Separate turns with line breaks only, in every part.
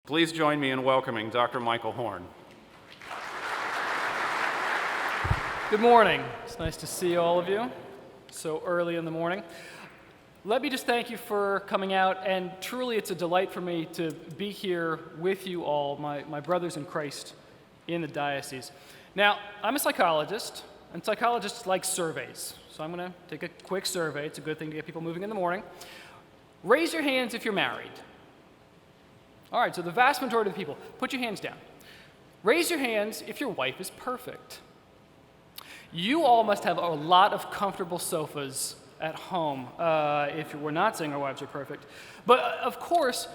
Please join me in welcoming Dr. Michael Horne.
Good morning. It's nice to see all of you so early in the morning. Let me just thank you for coming out, and truly it's a delight for me to be here with you all, my brothers in Christ in the diocese. Now, I'm a psychologist, and psychologists like surveys, so I'm going to take a quick survey. It's a good thing to get people moving in the morning. Raise your hands if you're married. All right, so the vast majority of the people, put your hands down. Raise your hands if your wife is perfect. You all must have a lot of comfortable sofas at home if we're not saying our wives are perfect. But of course,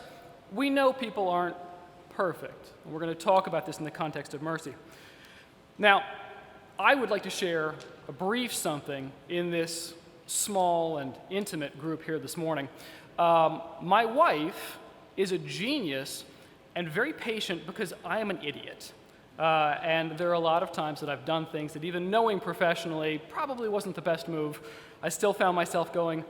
we know people aren't perfect. And we're going to talk about this in the context of mercy. Now, I would like to share a brief something in this small and intimate group here this morning. My wife is a genius and very patient because I am an idiot. And there are a lot of times that I've done things that even knowing professionally probably wasn't the best move. I still found myself going,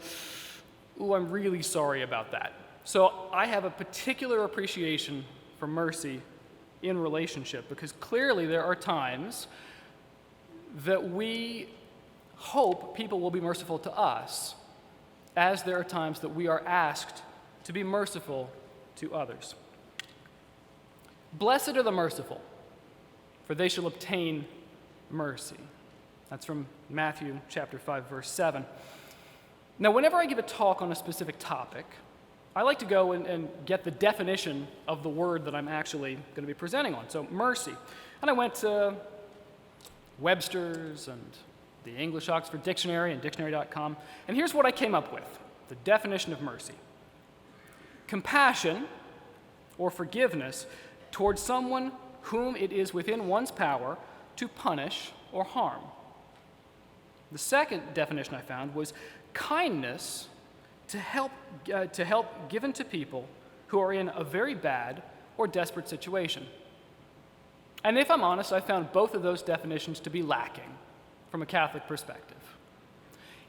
ooh, I'm really sorry about that. So I have a particular appreciation for mercy in relationship because clearly there are times that we hope people will be merciful to us, as there are times that we are asked to be merciful to others. Blessed are the merciful, for they shall obtain mercy. That's from Matthew chapter 5, verse 7. Now, whenever I give a talk on a specific topic, I like to go and get the definition of the word that I'm actually going to be presenting on, so mercy. And I went to Webster's and the English Oxford Dictionary and dictionary.com, and here's what I came up with, the definition of mercy. Compassion or forgiveness towards someone whom it is within one's power to punish or harm. The second definition I found was kindness to help given to people who are in a very bad or desperate situation. And if I'm honest, I found both of those definitions to be lacking from a Catholic perspective.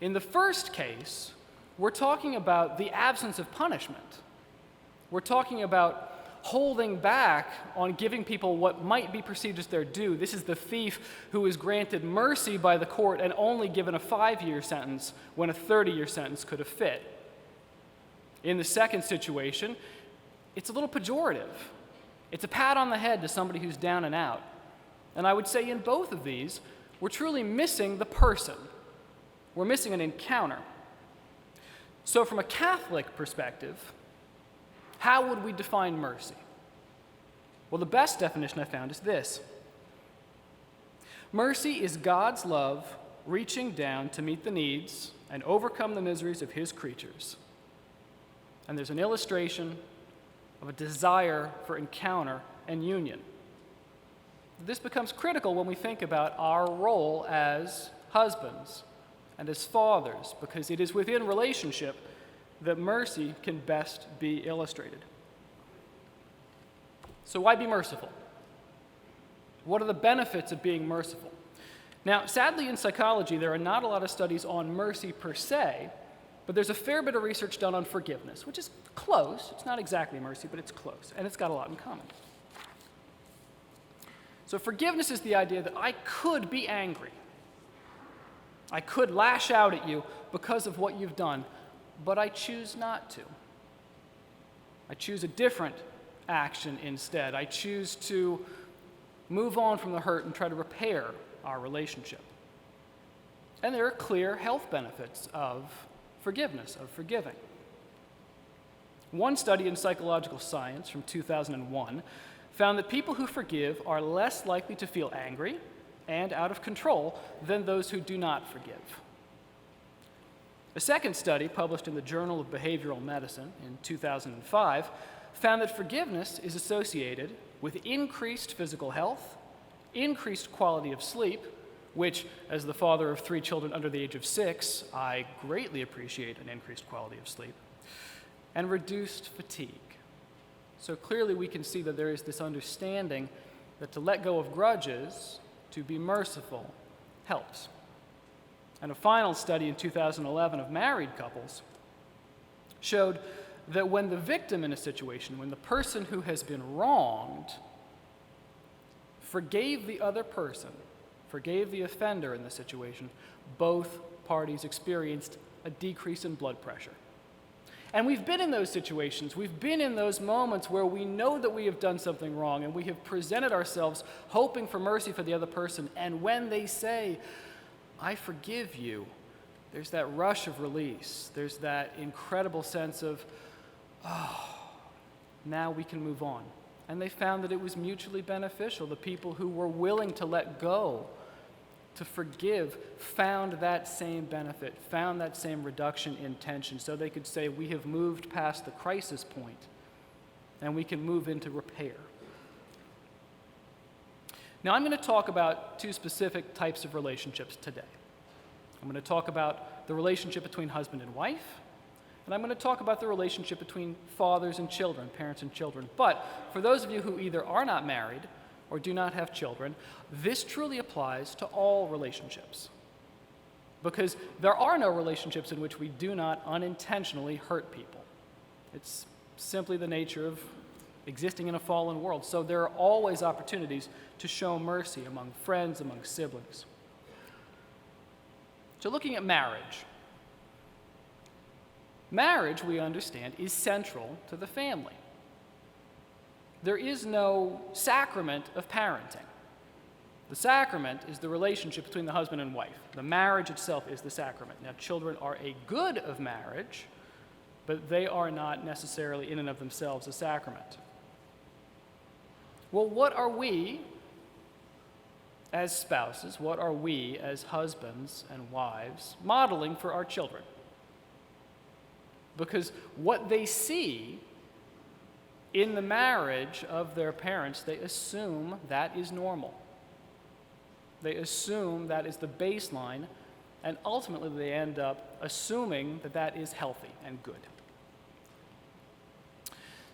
In the first case, we're talking about the absence of punishment. We're talking about holding back on giving people what might be perceived as their due. This is the thief who is granted mercy by the court and only given a 5-year sentence when a 30-year sentence could have fit. In the second situation, it's a little pejorative. It's a pat on the head to somebody who's down and out. And I would say in both of these, we're truly missing the person. We're missing an encounter. So from a Catholic perspective, how would we define mercy? Well, the best definition I found is this. Mercy is God's love reaching down to meet the needs and overcome the miseries of his creatures. And there's an illustration of a desire for encounter and union. This becomes critical when we think about our role as husbands and as fathers, because it is within relationship that mercy can best be illustrated. So why be merciful? What are the benefits of being merciful? Now, sadly in psychology, there are not a lot of studies on mercy per se, but there's a fair bit of research done on forgiveness, which is close. It's not exactly mercy, but it's close, and it's got a lot in common. So forgiveness is the idea that I could be angry. I could lash out at you because of what you've done, but I choose not to. I choose a different action instead. I choose to move on from the hurt and try to repair our relationship. And there are clear health benefits of forgiveness, of forgiving. One study in psychological science from 2001 found that people who forgive are less likely to feel angry and out of control than those who do not forgive. A second study, published in the Journal of Behavioral Medicine in 2005, found that forgiveness is associated with increased physical health, increased quality of sleep, which, as the father of 3 children under the age of 6, I greatly appreciate an increased quality of sleep, and reduced fatigue. So clearly we can see that there is this understanding that to let go of grudges, to be merciful, helps. And a final study in 2011 of married couples showed that when the victim in a situation, when the person who has been wronged forgave the other person, forgave the offender in the situation, both parties experienced a decrease in blood pressure. And we've been in those situations. We've been in those moments where we know that we have done something wrong and we have presented ourselves hoping for mercy for the other person. And when they say, "I forgive you," there's that rush of release. There's that incredible sense of, oh, now we can move on. And they found that it was mutually beneficial. The people who were willing to let go, to forgive, found that same benefit, found that same reduction in tension, so they could say, we have moved past the crisis point, and we can move into repair. Now, I'm going to talk about two specific types of relationships today. I'm going to talk about the relationship between husband and wife, and I'm going to talk about the relationship between fathers and children, parents and children. But for those of you who either are not married or do not have children, this truly applies to all relationships. Because there are no relationships in which we do not unintentionally hurt people. It's simply the nature of existing in a fallen world. So there are always opportunities to show mercy among friends, among siblings. So looking at marriage. Marriage, we understand, is central to the family. There is no sacrament of parenting. The sacrament is the relationship between the husband and wife. The marriage itself is the sacrament. Now, children are a good of marriage, but they are not necessarily in and of themselves a sacrament. Well, what are we as spouses, what are we as husbands and wives modeling for our children? Because what they see in the marriage of their parents, they assume that is normal. They assume that is the baseline, and ultimately they end up assuming that that is healthy and good.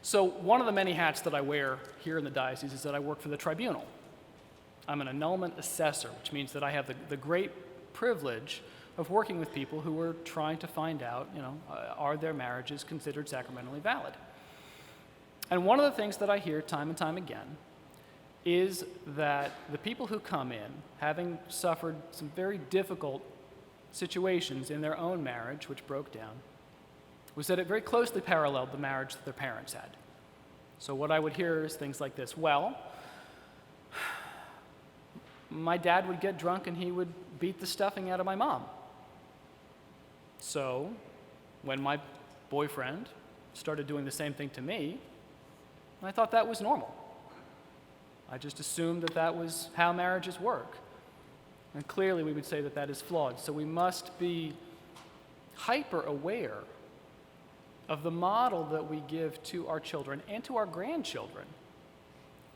So one of the many hats that I wear here in the diocese is that I work for the tribunal. I'm an annulment assessor, which means that I have the great privilege of working with people who are trying to find out, are their marriages considered sacramentally valid? And one of the things that I hear time and time again is that the people who come in, having suffered some very difficult situations in their own marriage, which broke down, was that it very closely paralleled the marriage that their parents had. So what I would hear is things like this: well, my dad would get drunk and he would beat the stuffing out of my mom. So when my boyfriend started doing the same thing to me, I thought that was normal. I just assumed that that was how marriages work. And clearly we would say that that is flawed. So we must be hyper aware of the model that we give to our children and to our grandchildren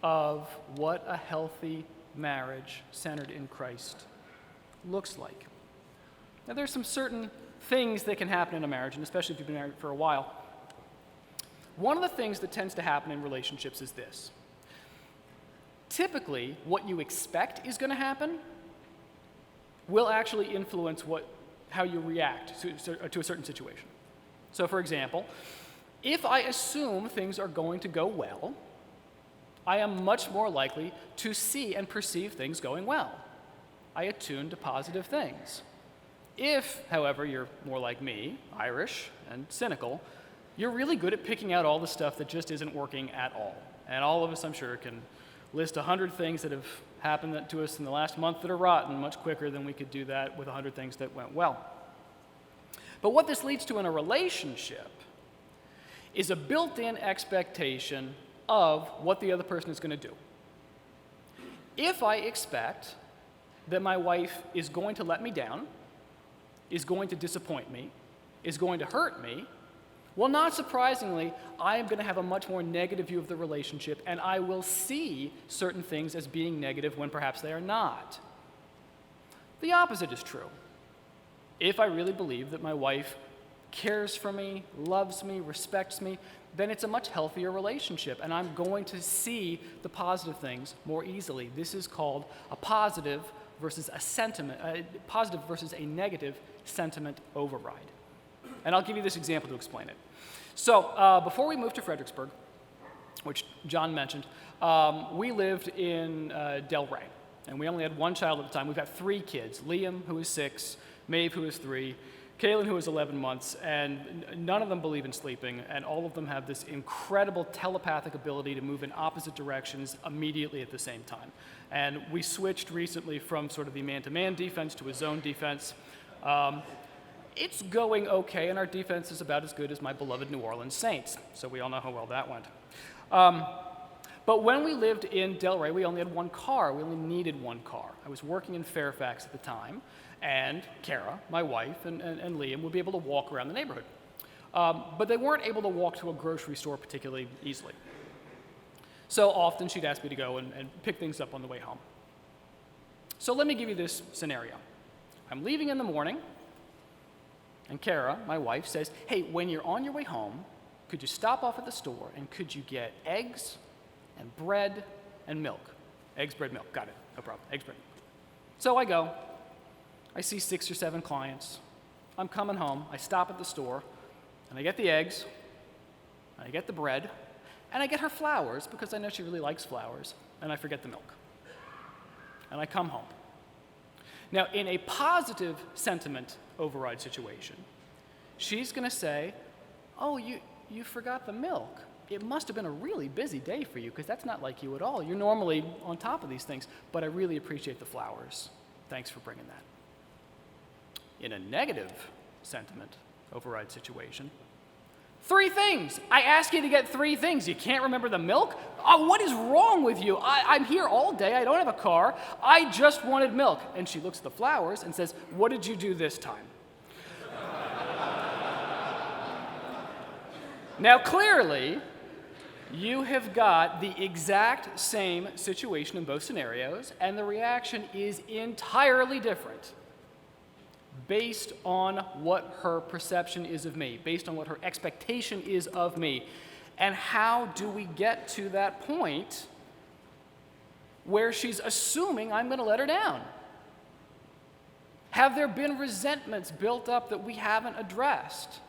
of what a healthy marriage centered in Christ looks like. Now, there's some certain things that can happen in a marriage, and especially if you've been married for a while. One of the things that tends to happen in relationships is this. Typically, what you expect is going to happen will actually influence how you react to a certain situation. So, for example, if I assume things are going to go well, I am much more likely to see and perceive things going well. I attune to positive things. If, however, you're more like me, Irish and cynical, you're really good at picking out all the stuff that just isn't working at all. And all of us, I'm sure, can list 100 things that have happened to us in the last month that are rotten much quicker than we could do that with 100 things that went well. But what this leads to in a relationship is a built-in expectation of what the other person is going to do. If I expect that my wife is going to let me down, is going to disappoint me, is going to hurt me, well, not surprisingly, I am going to have a much more negative view of the relationship, and I will see certain things as being negative when perhaps they are not. The opposite is true. If I really believe that my wife cares for me, loves me, respects me, then it's a much healthier relationship, and I'm going to see the positive things more easily. This is called a positive versus a negative sentiment override. And I'll give you this example to explain it. So before we moved to Fredericksburg, which John mentioned, we lived in Delray, and we only had one child at the time. We've got 3 kids, Liam, who is 6, Maeve, who is 3, Kaylin, who is 11 months, and none of them believe in sleeping, and all of them have this incredible telepathic ability to move in opposite directions immediately at the same time. And we switched recently from sort of the man-to-man defense to a zone defense. It's going okay, and our defense is about as good as my beloved New Orleans Saints, so we all know how well that went. But when we lived in Delray, we only had one car. We only needed one car. I was working in Fairfax at the time, and Kara, my wife, and Liam would be able to walk around the neighborhood. But they weren't able to walk to a grocery store particularly easily. So often she'd ask me to go and pick things up on the way home. So let me give you this scenario. I'm leaving in the morning, and Kara, my wife, says, hey, when you're on your way home, could you stop off at the store and could you get eggs and bread and milk? Eggs, bread, milk. Got it. No problem. Eggs, bread. So I go. I see 6 or 7 clients. I'm coming home. I stop at the store, and I get the eggs, and I get the bread, and I get her flowers because I know she really likes flowers, and I forget the milk. And I come home. Now, in a positive sentiment override situation, she's going to say, oh, you forgot the milk. It must have been a really busy day for you because that's not like you at all. You're normally on top of these things, but I really appreciate the flowers. Thanks for bringing that. In a negative sentiment override situation, 3 things. I ask you to get 3 things. You can't remember the milk? Oh, what is wrong with you? I'm here all day. I don't have a car. I just wanted milk. And she looks at the flowers and says, what did you do this time? Now, clearly, you have got the exact same situation in both scenarios, and the reaction is entirely different based on what her perception is of me, based on what her expectation is of me. And how do we get to that point where she's assuming I'm going to let her down? Have there been resentments built up that we haven't addressed?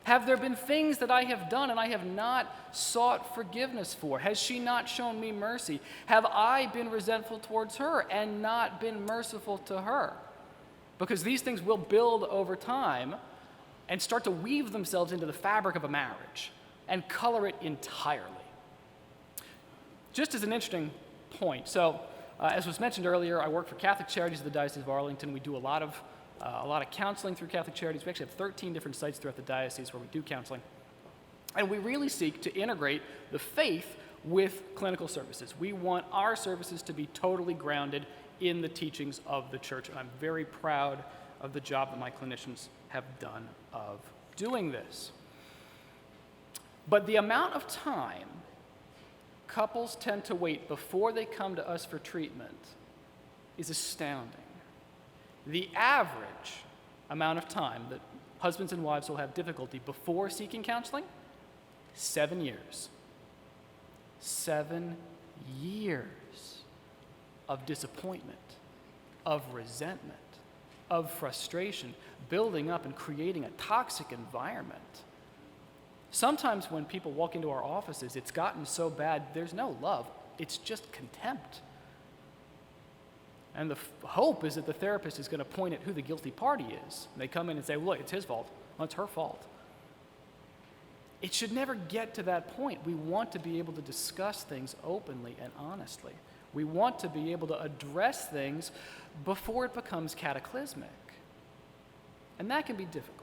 Have there been things that I have done and I have not sought forgiveness for? Has she not shown me mercy? Have I been resentful towards her and not been merciful to her? Because these things will build over time and start to weave themselves into the fabric of a marriage and color it entirely. Just as an interesting point, so as was mentioned earlier, I work for Catholic Charities of the Diocese of Arlington. We do a lot of counseling through Catholic Charities. We actually have 13 different sites throughout the diocese where we do counseling. And we really seek to integrate the faith with clinical services. We want our services to be totally grounded in the teachings of the church. And I'm very proud of the job that my clinicians have done of doing this. But the amount of time couples tend to wait before they come to us for treatment is astounding. The average amount of time that husbands and wives will have difficulty before seeking counseling, 7 years. 7 years of disappointment, of resentment, of frustration, building up and creating a toxic environment. Sometimes when people walk into our offices, it's gotten so bad, there's no love, it's just contempt. And the hope is that the therapist is going to point at who the guilty party is. And they come in and say, look, it's his fault. Well, it's her fault. It should never get to that point. We want to be able to discuss things openly and honestly. We want to be able to address things before it becomes cataclysmic. And that can be difficult.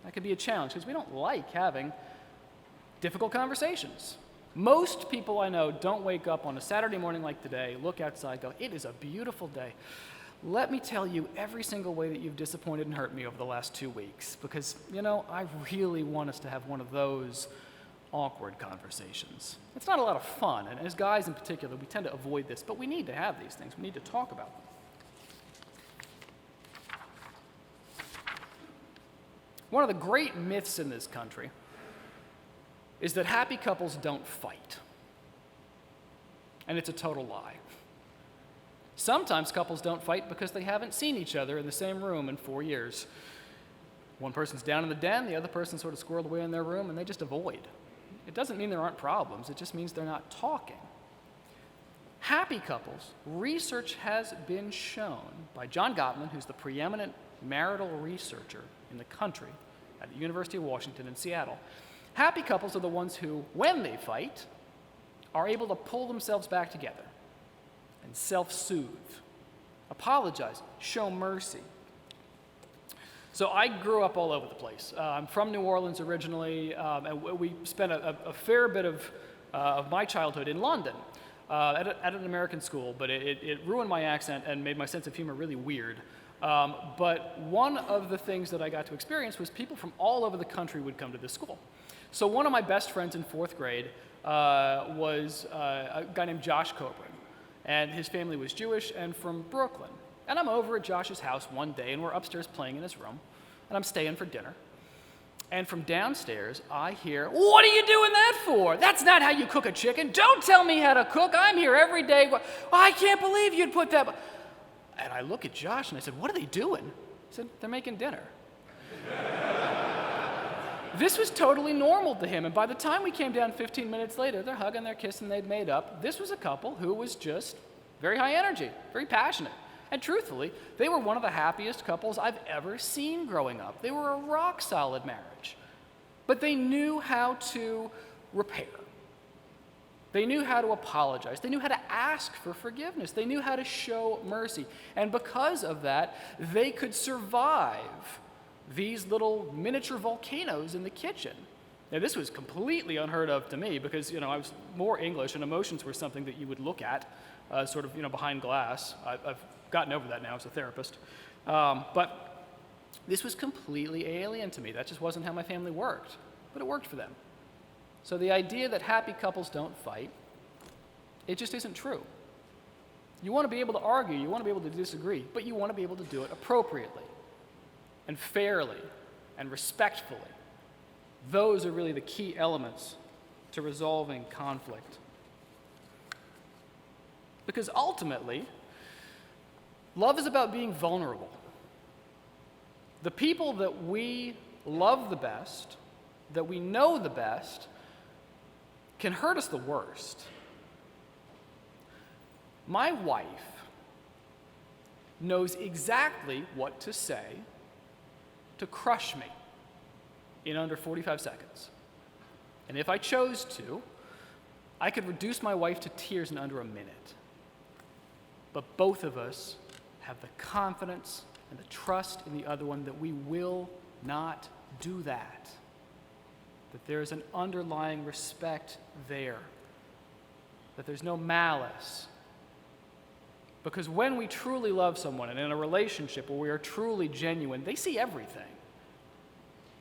That can be a challenge because we don't like having difficult conversations. Most people I know don't wake up on a Saturday morning like today, look outside, go, it is a beautiful day. Let me tell you every single way that you've disappointed and hurt me over the last 2 weeks because, I really want us to have one of those awkward conversations. It's not a lot of fun, and as guys in particular, we tend to avoid this, but we need to have these things. We need to talk about them. One of the great myths in this country is that happy couples don't fight. And it's a total lie. Sometimes couples don't fight because they haven't seen each other in the same room in 4 years. One person's down in the den, the other person's sort of squirreled away in their room, and they just avoid. It doesn't mean there aren't problems, it just means they're not talking. Happy couples, research has been shown by John Gottman, who's the preeminent marital researcher in the country at the University of Washington in Seattle. Happy couples are the ones who, when they fight, are able to pull themselves back together and self-soothe, apologize, show mercy. So I grew up all over the place. I'm from New Orleans originally, and we spent a fair bit of my childhood in London at an American school, but it ruined my accent and made my sense of humor really weird. But one of the things that I got to experience was people from all over the country would come to this school. So one of my best friends in 4th grade was a guy named Josh Coburn, and his family was Jewish and from Brooklyn. And I'm over at Josh's house one day, and we're upstairs playing in his room, and I'm staying for dinner. And from downstairs, I hear, "What are you doing that for? That's not how you cook a chicken. Don't tell me how to cook. I'm here every day. I can't believe you'd put that." And I look at Josh, and I said, "What are they doing?" He said, "They're making dinner." This was totally normal to him, and by the time we came down 15 minutes later, they're hugging, they're kissing, they'd made up. This was a couple who was just very high energy, very passionate. And truthfully, they were one of the happiest couples I've ever seen growing up. They were a rock-solid marriage. But they knew how to repair. They knew how to apologize. They knew how to ask for forgiveness. They knew how to show mercy. And because of that, they could survive these little miniature volcanoes in the kitchen. Now, this was completely unheard of to me because, I was more English and emotions were something that you would look at sort of, behind glass. I've gotten over that now as a therapist. But this was completely alien to me. That just wasn't how my family worked. But it worked for them. So the idea that happy couples don't fight, it just isn't true. You want to be able to argue, you want to be able to disagree, but you want to be able to do it appropriately and fairly and respectfully. Those are really the key elements to resolving conflict. Because ultimately, love is about being vulnerable. The people that we love the best, that we know the best, can hurt us the worst. My wife knows exactly what to say to crush me in under 45 seconds. And if I chose to, I could reduce my wife to tears in under a minute. But both of us have the confidence and the trust in the other one that we will not do that. That there is an underlying respect there. That there's no malice. Because when we truly love someone and in a relationship where we are truly genuine, they see everything.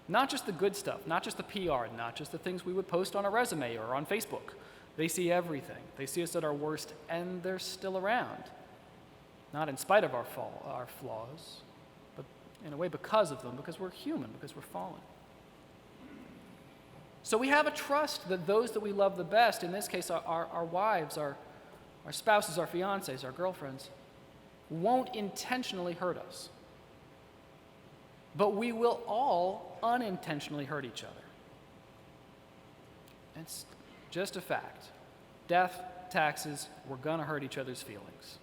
Not just the good stuff, not just the PR, not just the things we would post on a resume or on Facebook. They see everything. They see us at our worst, and they're still around. Not in spite of our flaws, but in a way because of them, because we're human, because we're fallen. So we have a trust that those that we love the best, in this case our wives, our spouses, our fiancés, our girlfriends, won't intentionally hurt us. But we will all unintentionally hurt each other. It's just a fact. Death, taxes, we're going to hurt each other's feelings.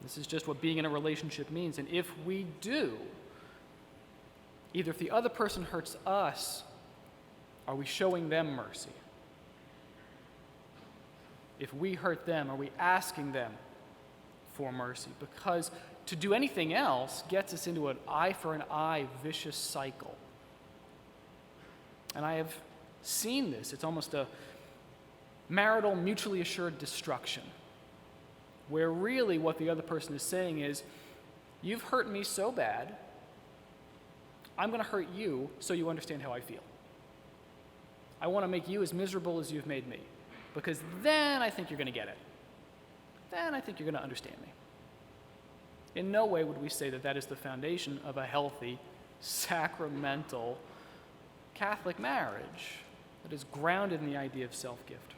This is just what being in a relationship means. And if we do, either if the other person hurts us, are we showing them mercy? If we hurt them, are we asking them for mercy? Because to do anything else gets us into an eye for an eye vicious cycle. And I have seen this. It's almost a marital mutually assured destruction, where really what the other person is saying is, you've hurt me so bad, I'm going to hurt you so you understand how I feel. I want to make you as miserable as you've made me, because then I think you're going to get it. Then I think you're going to understand me. In no way would we say that that is the foundation of a healthy, sacramental Catholic marriage that is grounded in the idea of self-gift.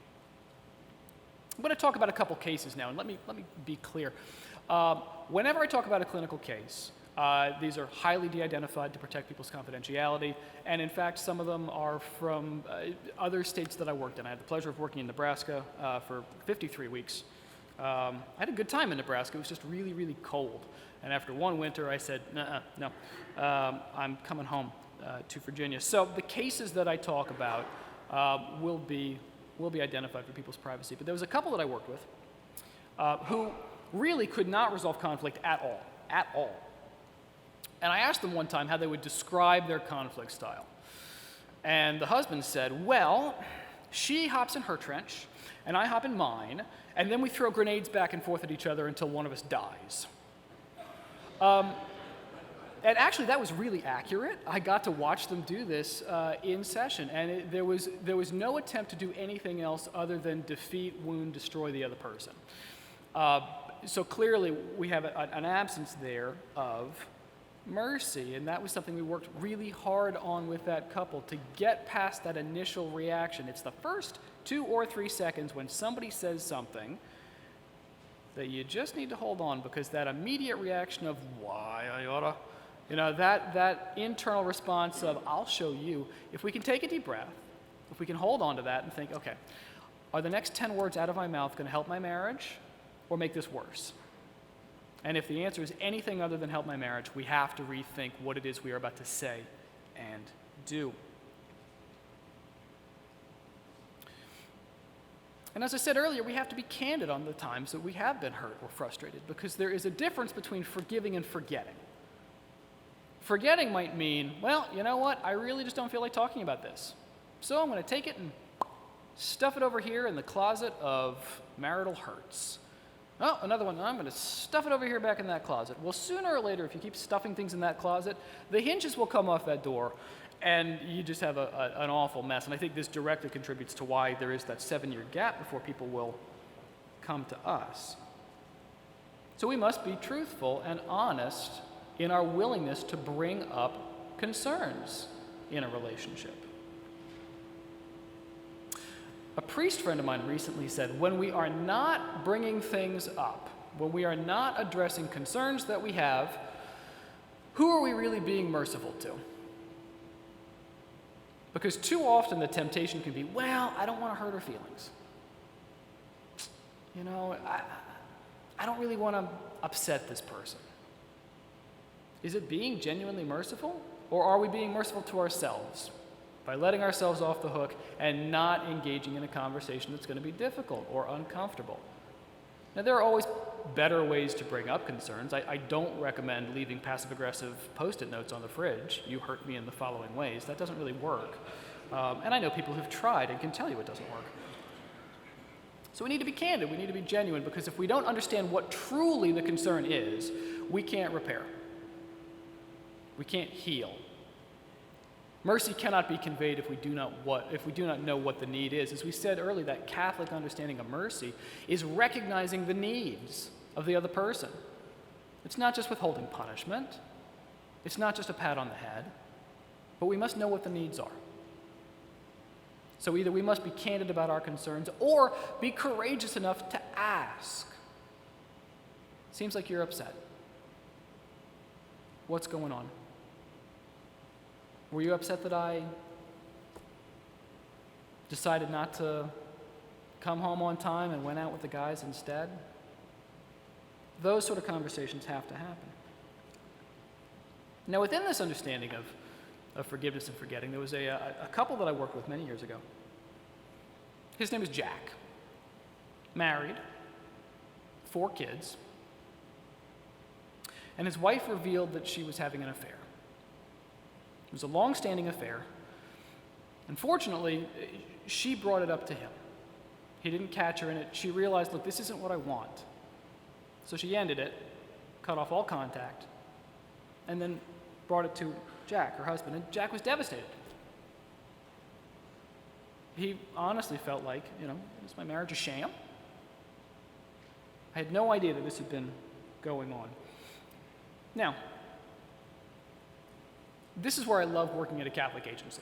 I'm going to talk about a couple cases now, and let me be clear. Whenever I talk about a clinical case, These are highly de-identified to protect people's confidentiality, and in fact, some of them are from other states that I worked in. I had the pleasure of working in Nebraska for 53 weeks. I had a good time in Nebraska. It was just really, really cold. And after one winter, I said, no, I'm coming home to Virginia. So the cases that I talk about will be identified for people's privacy. But there was a couple that I worked with who really could not resolve conflict at all. And I asked them one time how they would describe their conflict style. And the husband said, well, she hops in her trench, and I hop in mine, and then we throw grenades back and forth at each other until one of us dies. And actually, that was really accurate. I got to watch them do this in session, and there was no attempt to do anything else other than defeat, wound, destroy the other person. So clearly, we have an absence there of mercy, and that was something we worked really hard on with that couple to get past that initial reaction. It's the first 2 or 3 seconds when somebody says something that you just need to hold on, because that immediate reaction of why I oughta, that internal response of I'll show you, if we can take a deep breath, if we can hold on to that and think, okay, are the next 10 words out of my mouth going to help my marriage or make this worse? And if the answer is anything other than help my marriage, we have to rethink what it is we are about to say and do. And as I said earlier, we have to be candid on the times that we have been hurt or frustrated, because there is a difference between forgiving and forgetting. Forgetting might mean, well, you know what, I really just don't feel like talking about this. So I'm going to take it and stuff it over here in the closet of marital hurts. Oh, another one, I'm going to stuff it over here back in that closet. Well, sooner or later, if you keep stuffing things in that closet, the hinges will come off that door, and you just have an awful mess. And I think this directly contributes to why there is that 7-year gap before people will come to us. So we must be truthful and honest in our willingness to bring up concerns in a relationship. A priest friend of mine recently said, when we are not bringing things up, when we are not addressing concerns that we have, who are we really being merciful to? Because too often the temptation can be, well, I don't want to hurt her feelings. I don't really want to upset this person. Is it being genuinely merciful? Or are we being merciful to ourselves by letting ourselves off the hook and not engaging in a conversation that's going to be difficult or uncomfortable? Now, there are always better ways to bring up concerns. I don't recommend leaving passive-aggressive Post-it notes on the fridge. You hurt me in the following ways. That doesn't really work. And I know people who've tried and can tell you it doesn't work. So we need to be candid. We need to be genuine, because if we don't understand what truly the concern is, we can't repair. We can't heal. Mercy cannot be conveyed if we do not know what the need is. As we said earlier, that Catholic understanding of mercy is recognizing the needs of the other person. It's not just withholding punishment. It's not just a pat on the head. But we must know what the needs are. So either we must be candid about our concerns or be courageous enough to ask. Seems like you're upset. What's going on? Were you upset that I decided not to come home on time and went out with the guys instead? Those sort of conversations have to happen. Now, within this understanding of forgiveness and forgetting, there was a couple that I worked with many years ago. His name is Jack. Married, 4 kids. And his wife revealed that she was having an affair. It was a long-standing affair. Unfortunately, she brought it up to him. He didn't catch her in it. She realized, look, this isn't what I want. So she ended it, cut off all contact, and then brought it to Jack, her husband, and Jack was devastated. He honestly felt like, is my marriage a sham? I had no idea that this had been going on. Now, this is where I love working at a Catholic agency.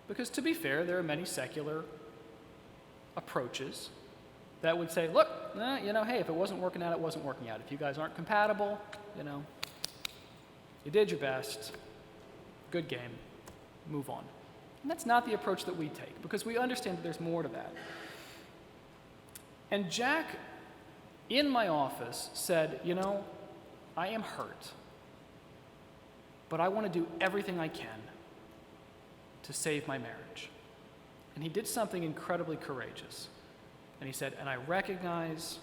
Because to be fair, there are many secular approaches that would say, look, hey, if it wasn't working out, it wasn't working out. If you guys aren't compatible, You did your best. Good game. Move on. And that's not the approach that we take, because we understand that there's more to that. And Jack, in my office, said, I am hurt, but I want to do everything I can to save my marriage. And he did something incredibly courageous. And he said, and I recognize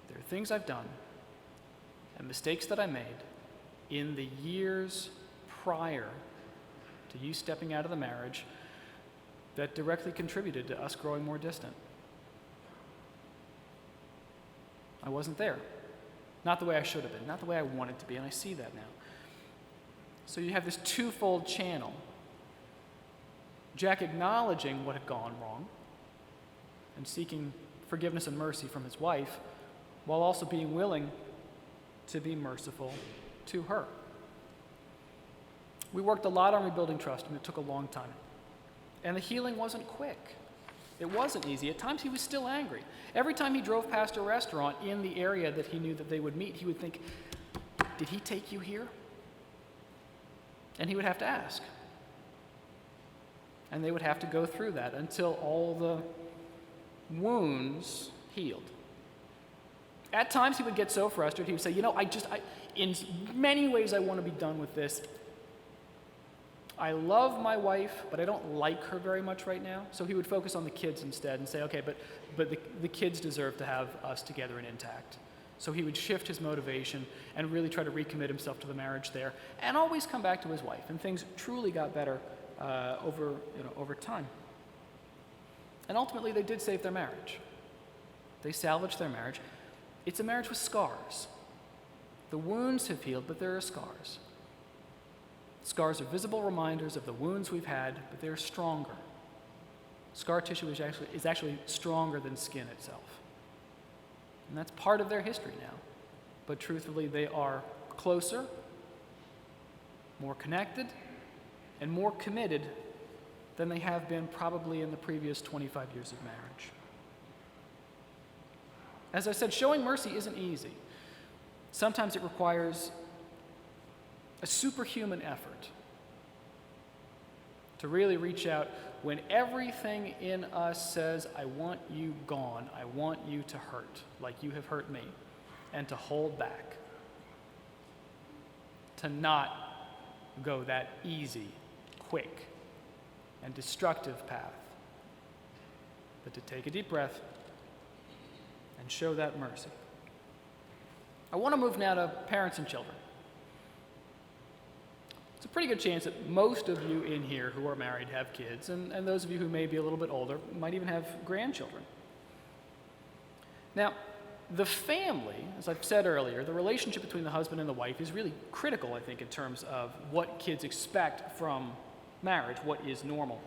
there are things I've done and mistakes that I made in the years prior to you stepping out of the marriage that directly contributed to us growing more distant. I wasn't there. Not the way I should have been, not the way I wanted to be, and I see that now. So you have this twofold channel. Jack acknowledging what had gone wrong and seeking forgiveness and mercy from his wife, while also being willing to be merciful to her. We worked a lot on rebuilding trust, and it took a long time. And the healing wasn't quick. It wasn't easy. At times he was still angry. Every time he drove past a restaurant in the area that he knew that they would meet, he would think, did he take you here? And he would have to ask. And they would have to go through that until all the wounds healed. At times he would get so frustrated, he would say, in many ways I want to be done with this. I love my wife, but I don't like her very much right now. So he would focus on the kids instead and say, okay, but the kids deserve to have us together and intact. So he would shift his motivation and really try to recommit himself to the marriage there, and always come back to his wife. And things truly got better over time. And ultimately, they did save their marriage. They salvaged their marriage. It's a marriage with scars. The wounds have healed, but there are scars. Scars are visible reminders of the wounds we've had, but they're stronger. Scar tissue is actually stronger than skin itself. And that's part of their history now. But truthfully, they are closer, more connected, and more committed than they have been probably in the previous 25 years of marriage. As I said, showing mercy isn't easy. Sometimes it requires a superhuman effort to really reach out when everything in us says, I want you gone, I want you to hurt like you have hurt me, and to hold back, to not go that easy, quick, and destructive path, but to take a deep breath and show that mercy. I want to move now to parents and children. It's a pretty good chance that most of you in here who are married have kids, and those of you who may be a little bit older might even have grandchildren. Now, the family, as I've said earlier, the relationship between the husband and the wife is really critical, I think, in terms of what kids expect from marriage, what is normal.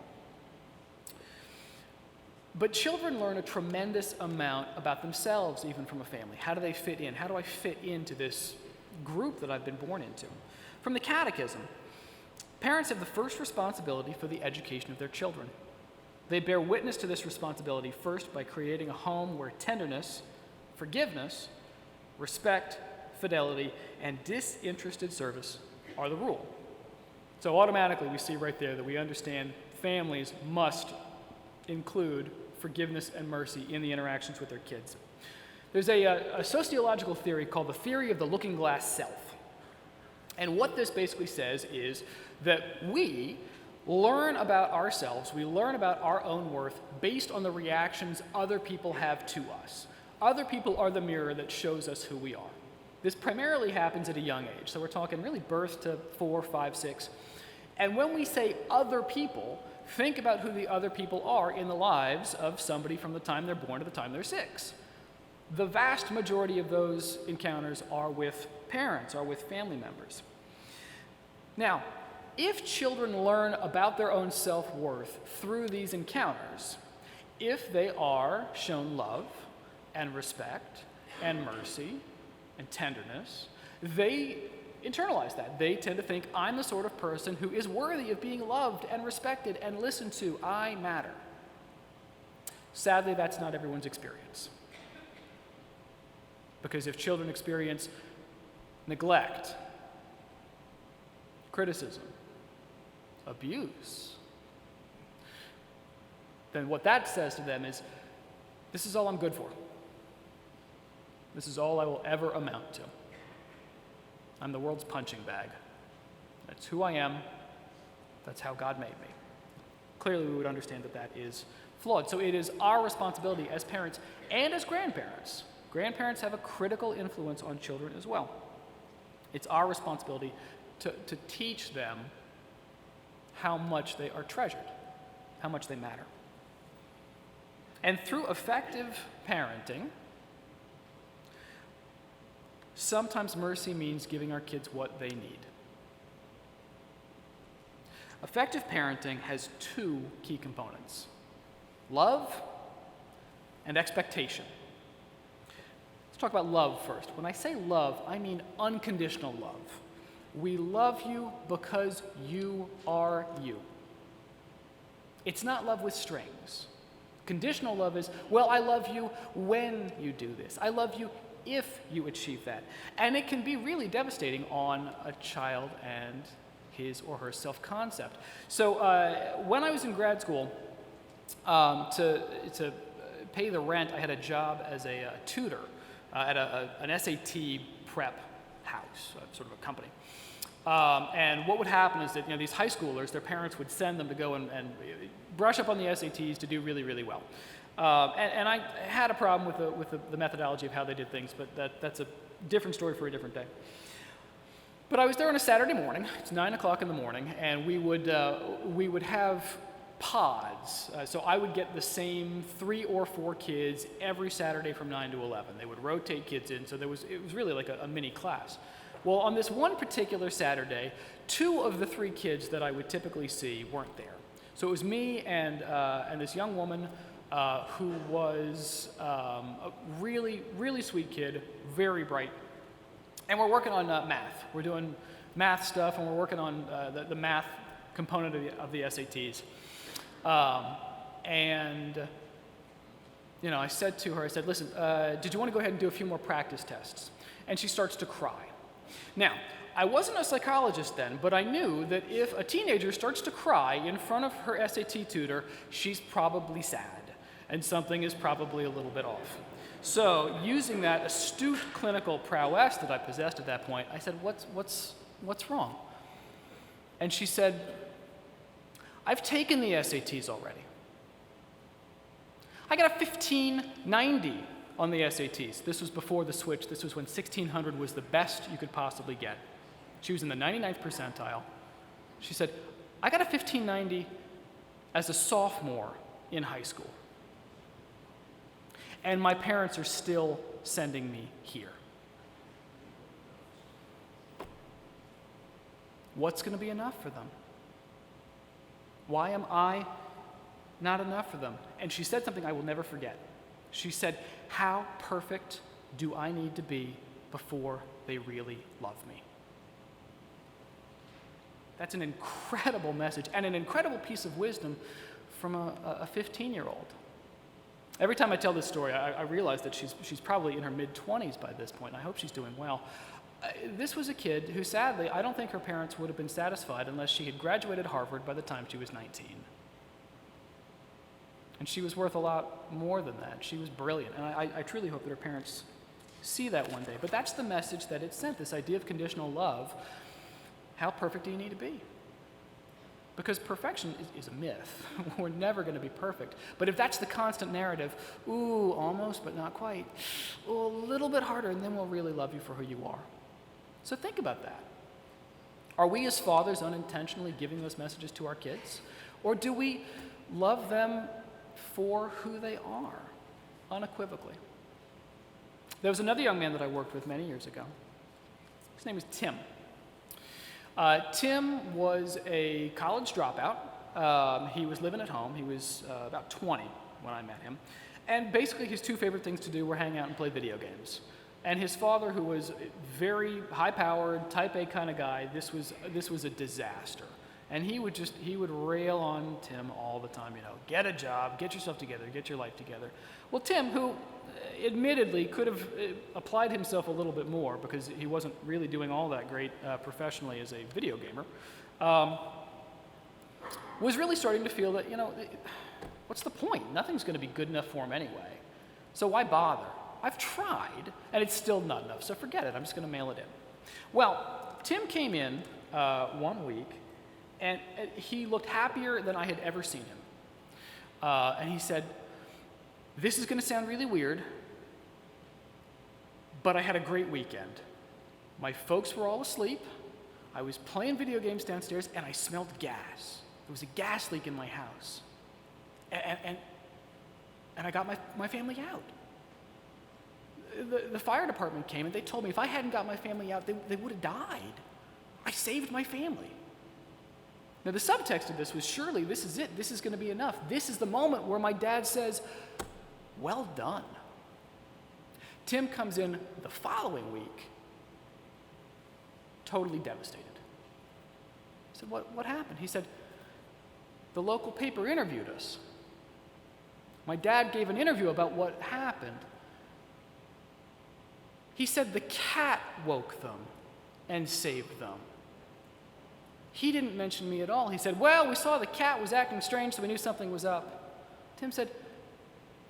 But children learn a tremendous amount about themselves, even from a family. How do they fit in? How do I fit into this group that I've been born into? From the Catechism, parents have the first responsibility for the education of their children. They bear witness to this responsibility first by creating a home where tenderness, forgiveness, respect, fidelity, and disinterested service are the rule. So automatically we see right there that we understand families must include forgiveness and mercy in the interactions with their kids. There's a sociological theory called the theory of the looking glass self. And what this basically says is that we learn about ourselves, we learn about our own worth based on the reactions other people have to us. Other people are the mirror that shows us who we are. This primarily happens at a young age, so we're talking really birth to 4, 5, 6. And when we say other people, think about who the other people are in the lives of somebody from the time they're born to the time they're 6. The vast majority of those encounters are with parents, are with family members. Now, if children learn about their own self-worth through these encounters, if they are shown love and respect and mercy and tenderness, they internalize that. They tend to think, I'm the sort of person who is worthy of being loved and respected and listened to. I matter. Sadly, that's not everyone's experience. Because if children experience neglect, criticism, abuse, then what that says to them is, this is all I'm good for. This is all I will ever amount to. I'm the world's punching bag. That's who I am. That's how God made me. Clearly, we would understand that that is flawed. So it is our responsibility as parents and as grandparents. Grandparents have a critical influence on children as well. It's our responsibility to teach them how much they are treasured, how much they matter. And through effective parenting, sometimes mercy means giving our kids what they need. Effective parenting has two key components: love and expectation. Let's talk about love first. When I say love, I mean unconditional love. We love you because you are you. It's not love with strings. Conditional love is, well, I love you when you do this. I love you if you achieve that. And it can be really devastating on a child and his or her self-concept. So when I was in grad school, to pay the rent, I had a job as a tutor at an SAT prep house, sort of a company. And what would happen is that these high schoolers, their parents would send them to go and brush up on the SATs to do really, really well. And I had a problem with the methodology of how they did things, but that's a different story for a different day. But I was there on a Saturday morning. It's 9 o'clock in the morning, and we would have pods. So I would get the same 3 or 4 kids every Saturday from 9 to 11. They would rotate kids in, so it was really like a mini class. Well, on this one particular Saturday, 2 of the 3 kids that I would typically see weren't there. So it was me and this young woman who was a really, really sweet kid, very bright. And we're working on math. We're doing math stuff, and we're working on the math component of the SATs. I said to her, listen, did you want to go ahead and do a few more practice tests? And she starts to cry. Now, I wasn't a psychologist then, but I knew that if a teenager starts to cry in front of her SAT tutor, she's probably sad, and something is probably a little bit off. So, using that astute clinical prowess that I possessed at that point, I said, what's wrong? And she said, I've taken the SATs already. I got a 1590 on the SATs. This was before the switch. This was when 1600 was the best you could possibly get. She was in the 99th percentile. She said, I got a 1590 as a sophomore in high school. And my parents are still sending me here. What's going to be enough for them? Why am I not enough for them? And she said something I will never forget. She said, how perfect do I need to be before they really love me? That's an incredible message and an incredible piece of wisdom from a 15-year-old. Every time I tell this story, I realize that she's probably in her mid-20s by this point, and I hope she's doing well. This was a kid who, sadly, I don't think her parents would have been satisfied unless she had graduated Harvard by the time she was 19. And she was worth a lot more than that. She was brilliant, and I truly hope that her parents see that one day. But that's the message that it sent, this idea of conditional love. How perfect do you need to be? Because perfection is a myth. We're never going to be perfect. But if that's the constant narrative, ooh, almost, but not quite, ooh, a little bit harder, and then we'll really love you for who you are. So think about that. Are we as fathers unintentionally giving those messages to our kids? Or do we love them for who they are, unequivocally? There was another young man that I worked with many years ago. His name was Tim. Tim was a college dropout. He was living at home. He was about 20 when I met him. And basically his 2 favorite things to do were hang out and play video games. And his father, who was very high-powered, type A kind of guy, this was a disaster. And he would rail on Tim all the time, get a job, get yourself together, get your life together. Well, Tim, who admittedly could have applied himself a little bit more because he wasn't really doing all that great professionally as a video gamer, was really starting to feel that, what's the point? Nothing's going to be good enough for him anyway. So why bother? I've tried, and it's still not enough, so forget it. I'm just going to mail it in. Well, Tim came in one week, and he looked happier than I had ever seen him. And he said, "This is going to sound really weird, but I had a great weekend. My folks were all asleep. I was playing video games downstairs, and I smelled gas. There was a gas leak in my house. And I got my family out. The fire department came, and they told me if I hadn't got my family out, they would have died. I saved my family." Now, the subtext of this was, surely this is it. This is going to be enough. This is the moment where my dad says, "Well done." Tim comes in the following week, totally devastated. I said, what happened? He said, "The local paper interviewed us. My dad gave an interview about what happened. He said the cat woke them and saved them. He didn't mention me at all. He said, well, we saw the cat was acting strange, so we knew something was up." Tim said,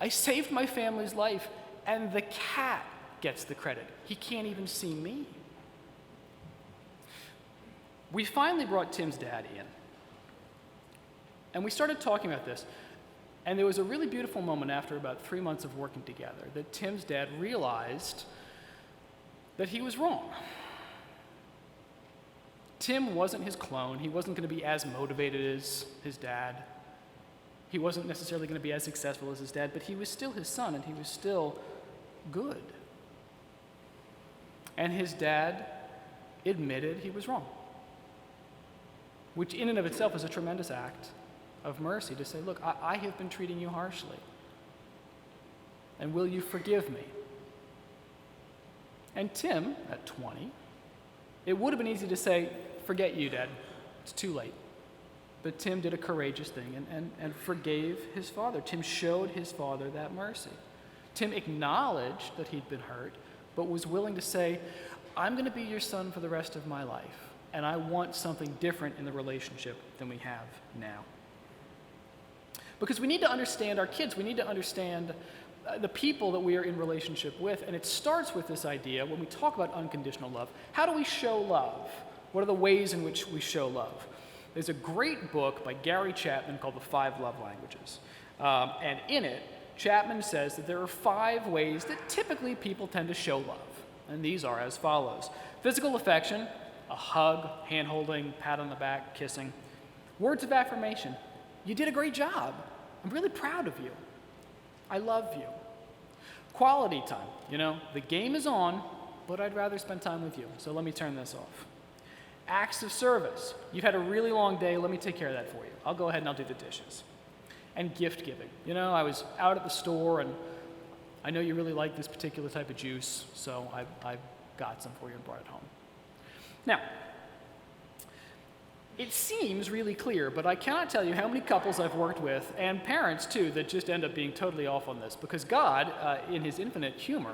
"I saved my family's life, and the cat gets the credit. He can't even see me." We finally brought Tim's dad in, and we started talking about this. And there was a really beautiful moment after about 3 months of working together that Tim's dad realized that he was wrong. Tim wasn't his clone. He wasn't going to be as motivated as his dad. He wasn't necessarily going to be as successful as his dad, but he was still his son, and he was still good. And his dad admitted he was wrong, which in and of itself is a tremendous act of mercy to say, look, I have been treating you harshly, and will you forgive me? And Tim, at 20, it would have been easy to say, forget you, Dad, it's too late. But Tim did a courageous thing and forgave his father. Tim showed his father that mercy. Tim acknowledged that he'd been hurt, but was willing to say, I'm going to be your son for the rest of my life, and I want something different in the relationship than we have now. Because we need to understand our kids. We need to understand the people that we are in relationship with. And it starts with this idea, when we talk about unconditional love, how do we show love? What are the ways in which we show love? There's a great book by Gary Chapman called The 5 Love Languages. And in it, Chapman says that there are 5 ways that typically people tend to show love. And these are as follows. Physical affection, a hug, hand-holding, pat on the back, kissing. Words of affirmation. You did a great job. I'm really proud of you. I love you. Quality time. The game is on, but I'd rather spend time with you, so let me turn this off. Acts of service. You've had a really long day, let me take care of that for you. I'll go ahead and I'll do the dishes. And gift giving. I was out at the store, and I know you really like this particular type of juice, so I got some for you and brought it home. Now, it seems really clear, but I cannot tell you how many couples I've worked with, and parents too, that just end up being totally off on this, because God, in his infinite humor,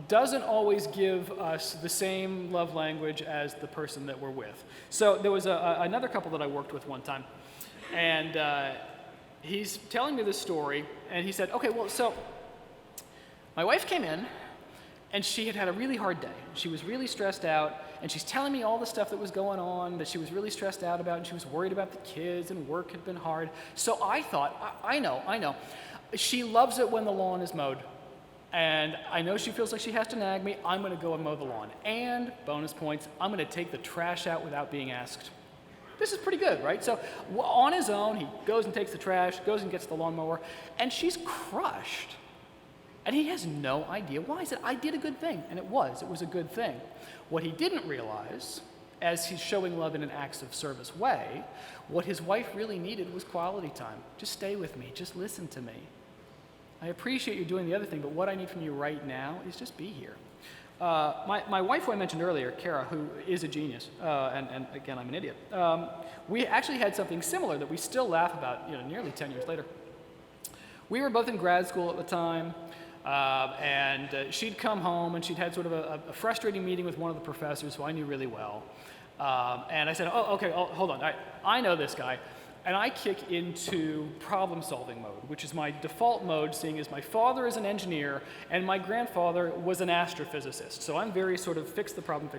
doesn't always give us the same love language as the person that we're with. So there was another couple that I worked with one time, and he's telling me this story, and he said, okay, well, so my wife came in, and she had had a really hard day. She was really stressed out, and she's telling me all the stuff that was going on that she was really stressed out about, and she was worried about the kids, and work had been hard. So I thought, I know. She loves it when the lawn is mowed, and I know she feels like she has to nag me. I'm going to go and mow the lawn. And, bonus points, I'm going to take the trash out without being asked. This is pretty good, right? So on his own, he goes and takes the trash, goes and gets the lawnmower, and she's crushed. And he has no idea why. He said, I did a good thing. And it was a good thing. What he didn't realize, as he's showing love in an acts of service way, what his wife really needed was quality time. Just stay with me. Just listen to me. I appreciate you doing the other thing, but what I need from you right now is just be here. My wife, who I mentioned earlier, Kara, who is a genius, and again, I'm an idiot, we actually had something similar that we still laugh about nearly 10 years later. We were both in grad school at the time. She'd come home and she'd had sort of a frustrating meeting with one of the professors who I knew really well. And I said, oh, okay, hold on, I know this guy. And I kick into problem-solving mode, which is my default mode, seeing as my father is an engineer and my grandfather was an astrophysicist. So I'm very sort of fix the problem. So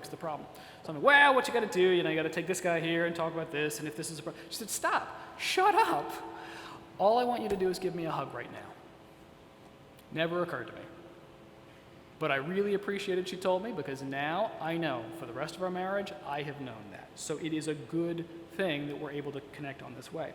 I'm like, well, what you got to do, you got to take this guy here and talk about this, and if this is a problem. She said, stop, shut up. All I want you to do is give me a hug right now. Never occurred to me. But I really appreciated she told me, because now I know for the rest of our marriage, I have known that. So it is a good thing that we're able to connect on this way.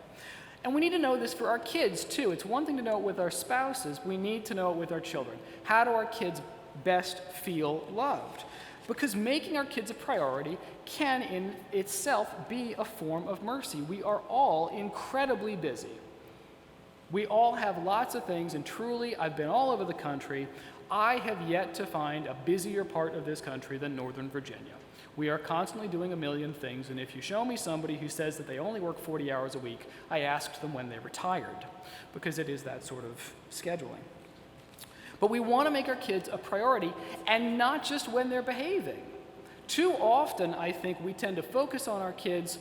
And we need to know this for our kids too. It's one thing to know it with our spouses, we need to know it with our children. How do our kids best feel loved? Because making our kids a priority can in itself be a form of mercy. We are all incredibly busy. We all have lots of things, and truly, I've been all over the country. I have yet to find a busier part of this country than Northern Virginia. We are constantly doing a million things, and if you show me somebody who says that they only work 40 hours a week, I asked them when they retired, because it is that sort of scheduling. But we want to make our kids a priority, and not just when they're behaving. Too often, I think, we tend to focus on our kids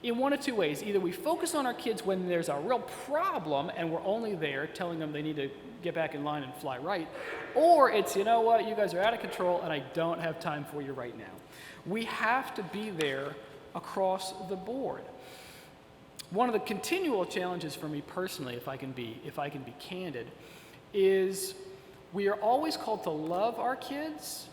in one of two ways. Either we focus on our kids when there's a real problem and we're only there telling them they need to get back in line and fly right, or it's, you know what, you guys are out of control and I don't have time for you right now. We have to be there across the board. One of the continual challenges for me personally, if I can be candid, is we are always called to love our kids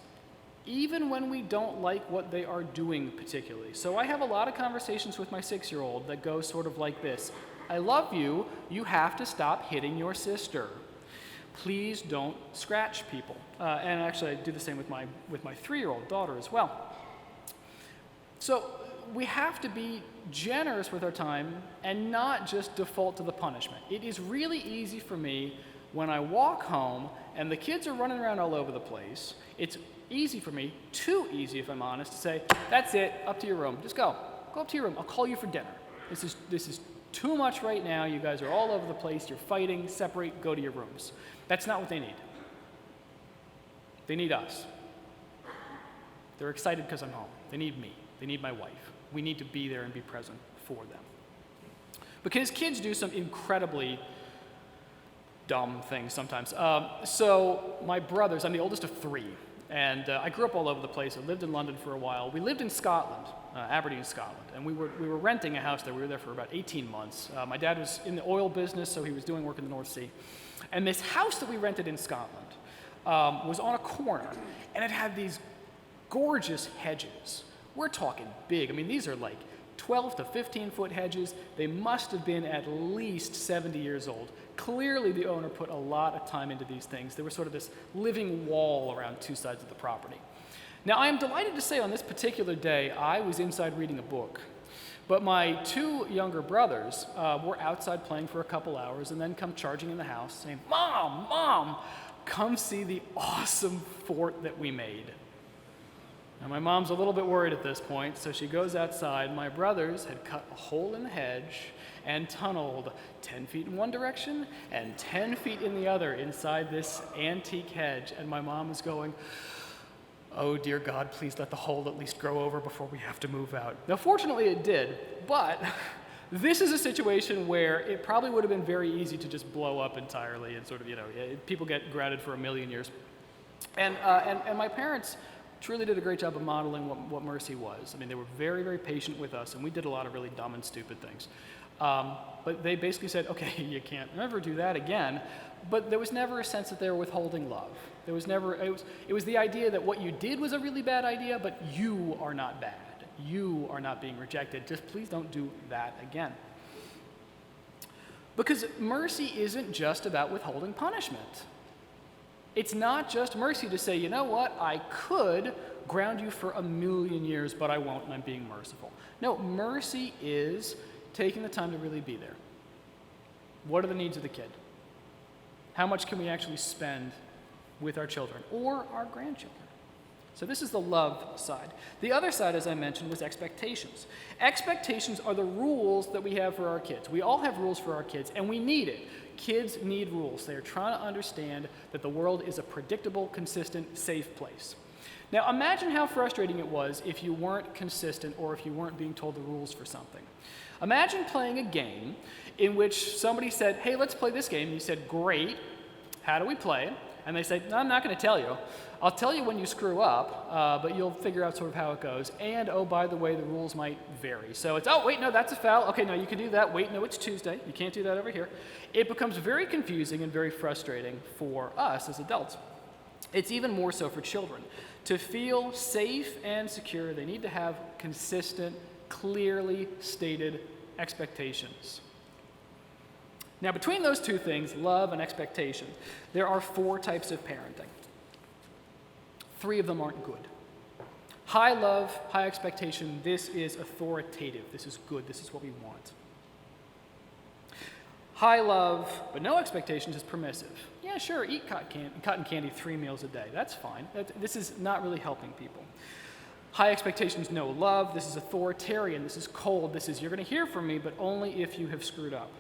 even when we don't like what they are doing particularly. So I have a lot of conversations with my 6-year-old that go sort of like this. I love you, you have to stop hitting your sister. Please don't scratch people. And actually I do the same with my 3-year-old daughter as well. So we have to be generous with our time and not just default to the punishment. It is really easy for me when I walk home and the kids are running around all over the place. It's easy for me, too easy if I'm honest, to say, that's it, up to your room. Just go up to your room. I'll call you for dinner. This is too much right now. You guys are all over the place. You're fighting. Separate. Go to your rooms. That's not what they need. They need us. They're excited because I'm home. They need me. They need my wife. We need to be there and be present for them. Because kids do some incredibly dumb things sometimes. So my brothers, I'm the oldest of 3, and I grew up all over the place. I lived in London for a while. We lived in Scotland, Aberdeen, Scotland, and we were renting a house there. We were there for about 18 months. My dad was in the oil business, so he was doing work in the North Sea. And this house that we rented in Scotland was on a corner, and it had these gorgeous hedges. We're talking big. I mean, these are like 12 to 15-foot hedges. They must have been at least 70 years old. Clearly, the owner put a lot of time into these things. There was sort of this living wall around 2 sides of the property. Now, I am delighted to say on this particular day, I was inside reading a book. But my 2 younger brothers were outside playing for a couple hours and then come charging in the house saying, Mom, come see the awesome fort that we made. Now, my mom's a little bit worried at this point, so she goes outside. My brothers had cut a hole in the hedge and tunneled 10 feet in one direction and 10 feet in the other inside this antique hedge. And my mom is going, oh, dear God, please let the hole at least grow over before we have to move out. Now, fortunately, it did, but this is a situation where it probably would have been very easy to just blow up entirely and sort of, people get grounded for 1,000,000 years. And my parents truly did a great job of modeling what mercy was. I mean, they were very, very patient with us, and we did a lot of really dumb and stupid things. But they basically said, okay, you can't ever do that again. But there was never a sense that they were withholding love. There was never, it was the idea that what you did was a really bad idea, but you are not bad. You are not being rejected. Just please don't do that again. Because mercy isn't just about withholding punishment. It's not just mercy to say, you know what, I could ground you for 1,000,000 years, but I won't, and I'm being merciful. No, mercy is taking the time to really be there. What are the needs of the kid? How much can we actually spend with our children or our grandchildren? So this is the love side. The other side, as I mentioned, was expectations. Expectations are the rules that we have for our kids. We all have rules for our kids, and we need it. Kids need rules. They are trying to understand that the world is a predictable, consistent, safe place. Now imagine how frustrating it was if you weren't consistent or if you weren't being told the rules for something. Imagine playing a game in which somebody said, hey, let's play this game. And you said, great, how do we play it? And they say, no, I'm not going to tell you. I'll tell you when you screw up, but you'll figure out sort of how it goes. And, oh, by the way, the rules might vary. So it's, oh, wait, no, that's a foul. Okay, no, you can do that. Wait, no, it's Tuesday. You can't do that over here. It becomes very confusing and very frustrating for us as adults. It's even more so for children. To feel safe and secure, they need to have consistent, clearly stated expectations. Now, between those two things, love and expectation, there are 4 types of parenting. 3 of them aren't good. High love, high expectation, this is authoritative, this is good, this is what we want. High love, but no expectations is permissive. Yeah, sure, eat cotton candy 3 meals a day, that's fine. This is not really helping people. High expectations, no love, this is authoritarian, this is cold, this is you're going to hear from me, but only if you have screwed up.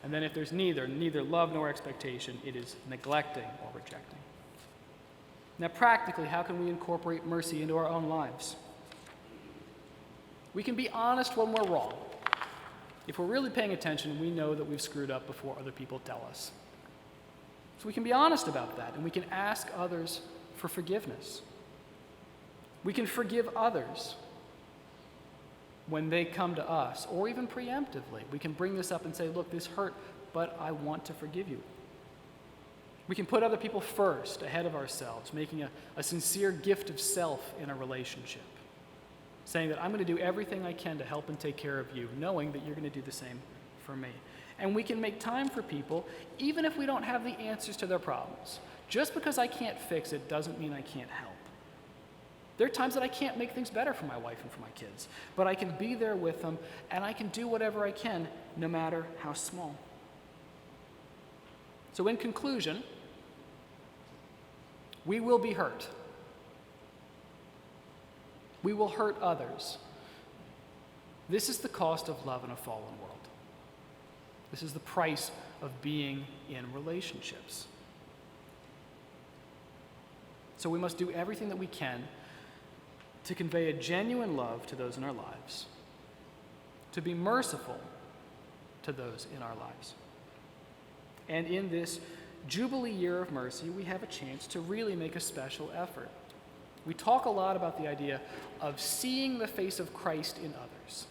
And then if there's neither love nor expectation, it is neglecting or rejecting. Now practically, how can we incorporate mercy into our own lives? We can be honest when we're wrong. If we're really paying attention, we know that we've screwed up before other people tell us. So we can be honest about that, and we can ask others for forgiveness. We can forgive others when they come to us, or even preemptively. We can bring this up and say, look, this hurt, but I want to forgive you. We can put other people first, ahead of ourselves, making a sincere gift of self in a relationship, saying that I'm going to do everything I can to help and take care of you, knowing that you're going to do the same for me. And we can make time for people, even if we don't have the answers to their problems. Just because I can't fix it doesn't mean I can't help. There are times that I can't make things better for my wife and for my kids, but I can be there with them, and I can do whatever I can, no matter how small. So in conclusion, we will be hurt. We will hurt others. This is the cost of love in a fallen world. This is the price of being in relationships. So we must do everything that we can to convey a genuine love to those in our lives, to be merciful to those in our lives. And in this Jubilee Year of Mercy, we have a chance to really make a special effort. We talk a lot about the idea of seeing the face of Christ in others.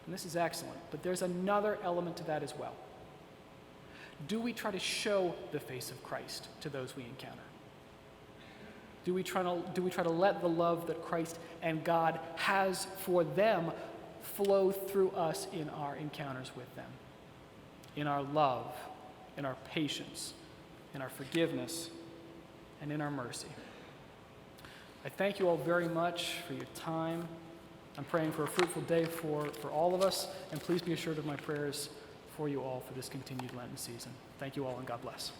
And this is excellent, but there's another element to that as well. Do we try to show the face of Christ to those we encounter? Do we try to let the love that Christ and God has for them flow through us in our encounters with them? In our love, in our patience, in our forgiveness, and in our mercy. I thank you all very much for your time. I'm praying for a fruitful day for all of us, and please be assured of my prayers for you all for this continued Lenten season. Thank you all, and God bless.